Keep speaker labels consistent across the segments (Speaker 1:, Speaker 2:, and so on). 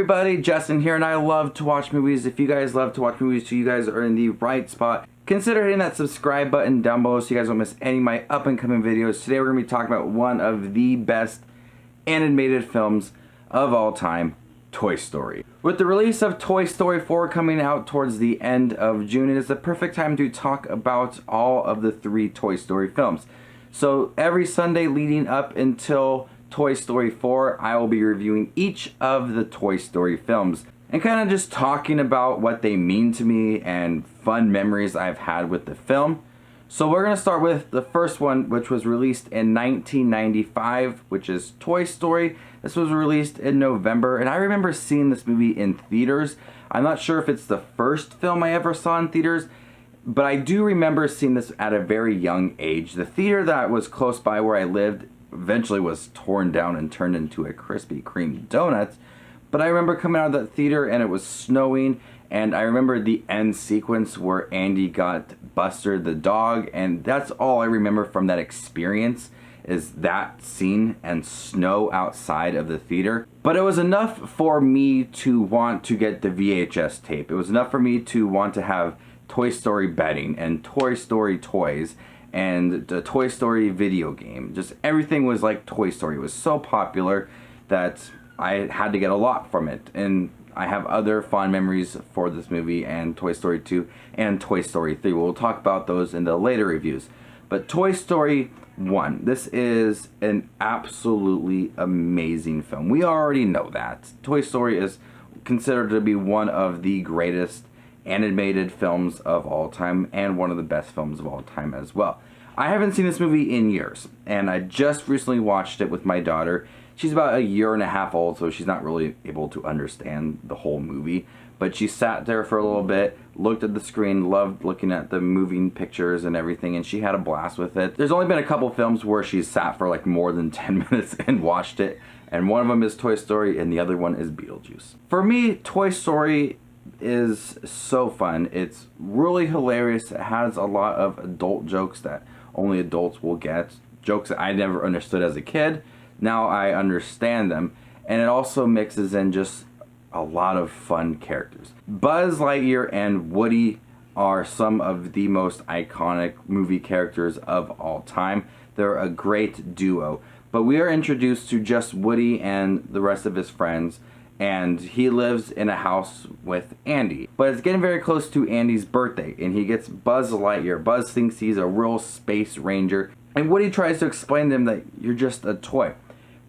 Speaker 1: everybody, Justin here, and I love to watch movies. If you guys love to watch movies, so you guys are in the right spot. Consider hitting that subscribe button down below so you guys won't miss any of my up-and-coming videos. Today we're going to be talking about one of the best animated films of all time, Toy Story. With the release of Toy Story 4 coming out towards the end of June, it is the perfect time to talk about all of the 3 Toy Story films. So every Sunday leading up until Toy Story 4, I will be reviewing each of the Toy Story films and kind of just talking about what they mean to me and fun memories I've had with the film. So we're going to start with the first one, which was released in 1995, which is Toy Story. This was released in November, and I remember seeing this movie in theaters. I'm not sure if it's the first film I ever saw in theaters, but I do remember seeing this at a very young age. The theater that was close by where I lived eventually was torn down and turned into a Krispy Kreme donut. But I remember coming out of that theater and it was snowing, and I remember the end sequence where Andy got Buster the dog, and that's all I remember from that experience is that scene and snow outside of the theater. But it was enough for me to want to get the VHS tape. It was enough for me to want to have Toy Story bedding and Toy Story toys and the Toy Story video game. Just everything was like Toy Story. It was so popular that I had to get a lot from it. And I have other fond memories for this movie and Toy Story 2 and Toy Story 3. We'll talk about those in the later reviews. But Toy Story 1, this is an absolutely amazing film. We already know that. Toy Story is considered to be one of the greatest animated films of all time and one of the best films of all time as well. I haven't seen this movie in years, and I just recently watched it with my daughter. She's about a year and a half old, so she's not really able to understand the whole movie, but she sat there for a little bit, looked at the screen, loved looking at the moving pictures and everything, and she had a blast with it. There's only been a couple films where she's sat for like more than 10 minutes and watched it, and one of them is Toy Story and the other one is Beetlejuice. For me, Toy Story is so fun. It's really hilarious. It has a lot of adult jokes that only adults will get. Jokes that I never understood as a kid. Now I understand them. And it also mixes in just a lot of fun characters. Buzz Lightyear and Woody are some of the most iconic movie characters of all time. They're a great duo. But we are introduced to just Woody and the rest of his friends, and he lives in a house with Andy. But it's getting very close to Andy's birthday, and he gets Buzz Lightyear. Buzz thinks he's a real space ranger, and Woody tries to explain to him that you're just a toy,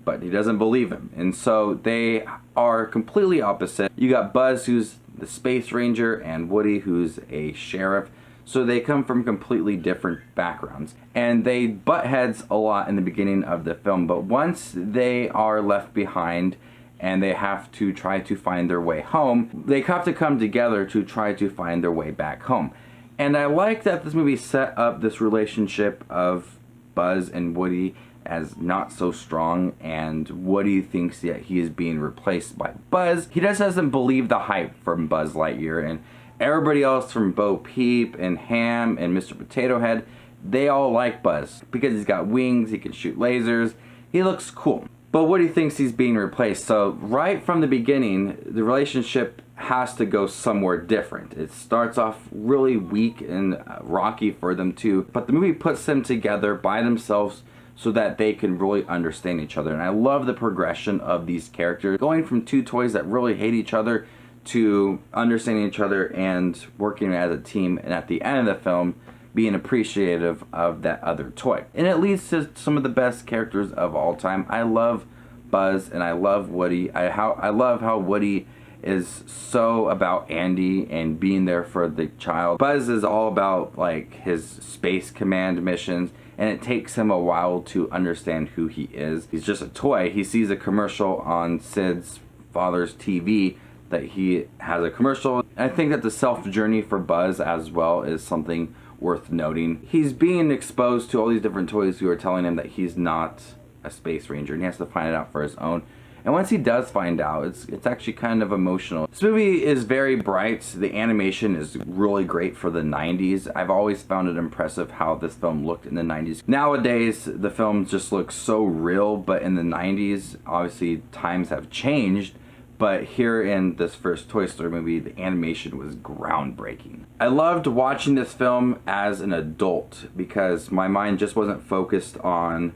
Speaker 1: but he doesn't believe him. And so they are completely opposite. You got Buzz, who's the space ranger, and Woody, who's a sheriff. So they come from completely different backgrounds, and they butt heads a lot in the beginning of the film, but once they are left behind and they have to try to find their way home, they have to come together to try to find their way back home. And I like that this movie set up this relationship of Buzz and Woody as not so strong, and Woody thinks that he is being replaced by Buzz. He just doesn't believe the hype from Buzz Lightyear, and everybody else from Bo Peep and Ham and Mr. Potato Head, they all like Buzz because he's got wings, he can shoot lasers, he looks cool. But Woody thinks he's being replaced, so right from the beginning, the relationship has to go somewhere different. It starts off really weak and rocky for them too, but the movie puts them together by themselves so that they can really understand each other. And I love the progression of these characters, going from 2 toys that really hate each other to understanding each other and working as a team, and at the end of the film, being appreciative of that other toy. And it leads to some of the best characters of all time. I love Buzz and I love Woody. I love how Woody is so about Andy and being there for the child. Buzz is all about like his Space Command missions, and it takes him a while to understand who he is. He's just a toy. He sees a commercial on Sid's father's TV that he has a commercial. I think that the self-journey for Buzz as well is something worth noting. He's being exposed to all these different toys who are telling him that he's not a space ranger, and he has to find it out for his own. And once he does find out, it's actually kind of emotional. This movie is very bright. The animation is really great for the 90s. I've always found it impressive how this film looked in the 90s. Nowadays, the film just looks so real, but in the 90s, obviously times have changed, But here in this first Toy Story movie, the animation was groundbreaking. I loved watching this film as an adult because my mind just wasn't focused on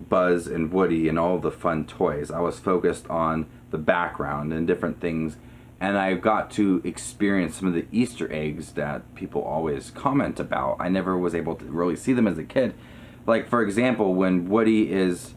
Speaker 1: Buzz and Woody and all the fun toys. I was focused on the background and different things, and I got to experience some of the Easter eggs that people always comment about. I never was able to really see them as a kid. Like, for example, when Woody is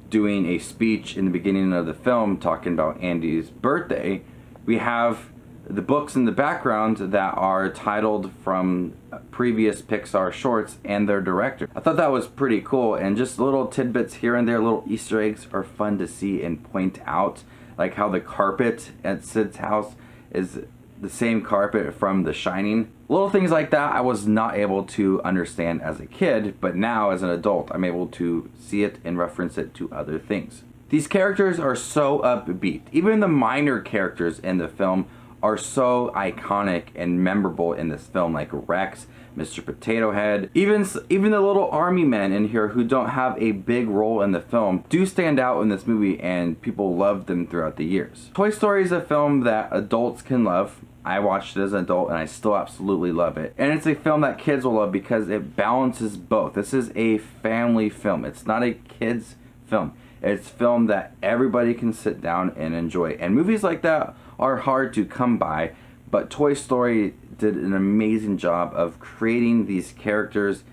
Speaker 1: doing a speech in the beginning of the film talking about Andy's birthday, we have the books in the background that are titled from previous Pixar shorts and their director. I thought that was pretty cool, and just little tidbits here and there, little Easter eggs are fun to see and point out, like how the carpet at Sid's house is the same carpet from The Shining. Little things like that I was not able to understand as a kid, but now as an adult I'm able to see it and reference it to other things. These characters are so upbeat. Even the minor characters in the film are so iconic and memorable in this film, like Rex, Mr. Potato Head. Even the little army men in here who don't have a big role in the film do stand out in this movie, and people love them throughout the years. Toy Story is a film that adults can love. I watched it as an adult and I still absolutely love it. And it's a film that kids will love because it balances both. This is a family film. It's not a kids film. It's a film that everybody can sit down and enjoy. And movies like that are hard to come by, but Toy Story did an amazing job of creating these characters,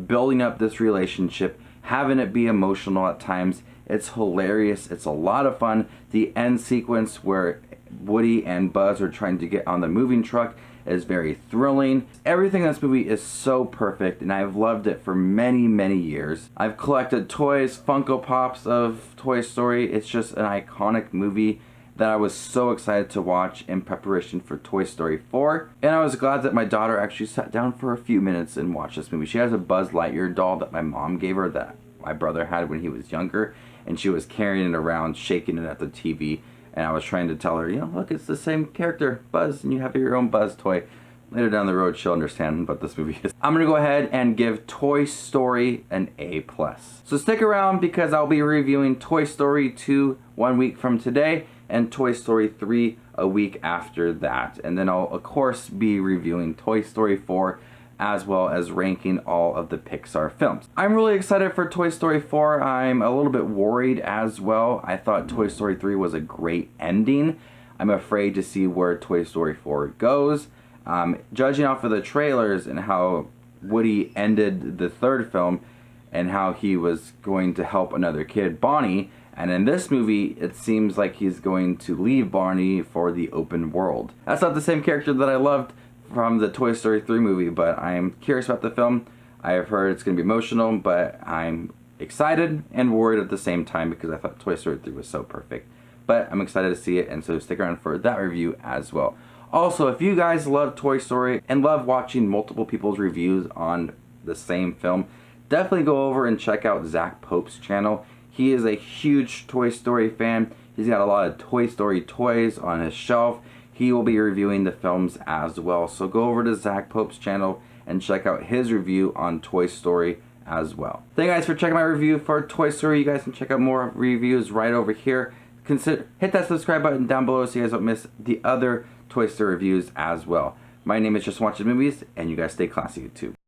Speaker 1: building up this relationship, having it be emotional at times. It's hilarious. It's a lot of fun. The end sequence where Woody and Buzz are trying to get on the moving truck is very thrilling. Everything in this movie is so perfect, and I've loved it for many, many years. I've collected toys, Funko Pops of Toy Story. It's just an iconic movie that I was so excited to watch in preparation for Toy Story 4. And I was glad that my daughter actually sat down for a few minutes and watched this movie. She has a Buzz Lightyear doll that my mom gave her that my brother had when he was younger, and she was carrying it around, shaking it at the TV. And I was trying to tell her, you know, look, it's the same character, Buzz, and you have your own Buzz toy. Later down the road, she'll understand what this movie is. I'm going to go ahead and give Toy Story an A+. So stick around because I'll be reviewing Toy Story 2 1 week from today and Toy Story 3 a week after that. And then I'll, of course, be reviewing Toy Story 4 as well as ranking all of the Pixar films. I'm really excited for Toy Story 4. I'm a little bit worried as well. I thought Toy Story 3 was a great ending. I'm afraid to see where Toy Story 4 goes. Judging off of the trailers and how Woody ended the third film and how he was going to help another kid, Bonnie, and in this movie it seems like he's going to leave Bonnie for the open world. That's not the same character that I loved from the Toy Story 3 movie, but I'm curious about the film. I have heard it's going to be emotional, but I'm excited and worried at the same time because I thought Toy Story 3 was so perfect. But I'm excited to see it, and so stick around for that review as well. Also, if you guys love Toy Story and love watching multiple people's reviews on the same film, definitely go over and check out Zach Pope's channel. He is a huge Toy Story fan. He's got a lot of Toy Story toys on his shelf. He will be reviewing the films as well. So go over to Zach Pope's channel and check out his review on Toy Story as well. Thank you guys for checking my review for Toy Story. You guys can check out more reviews right over here. Hit that subscribe button down below so you guys don't miss the other Toy Story reviews as well. My name is JustinWatchesMovies, and you guys stay classy, YouTube.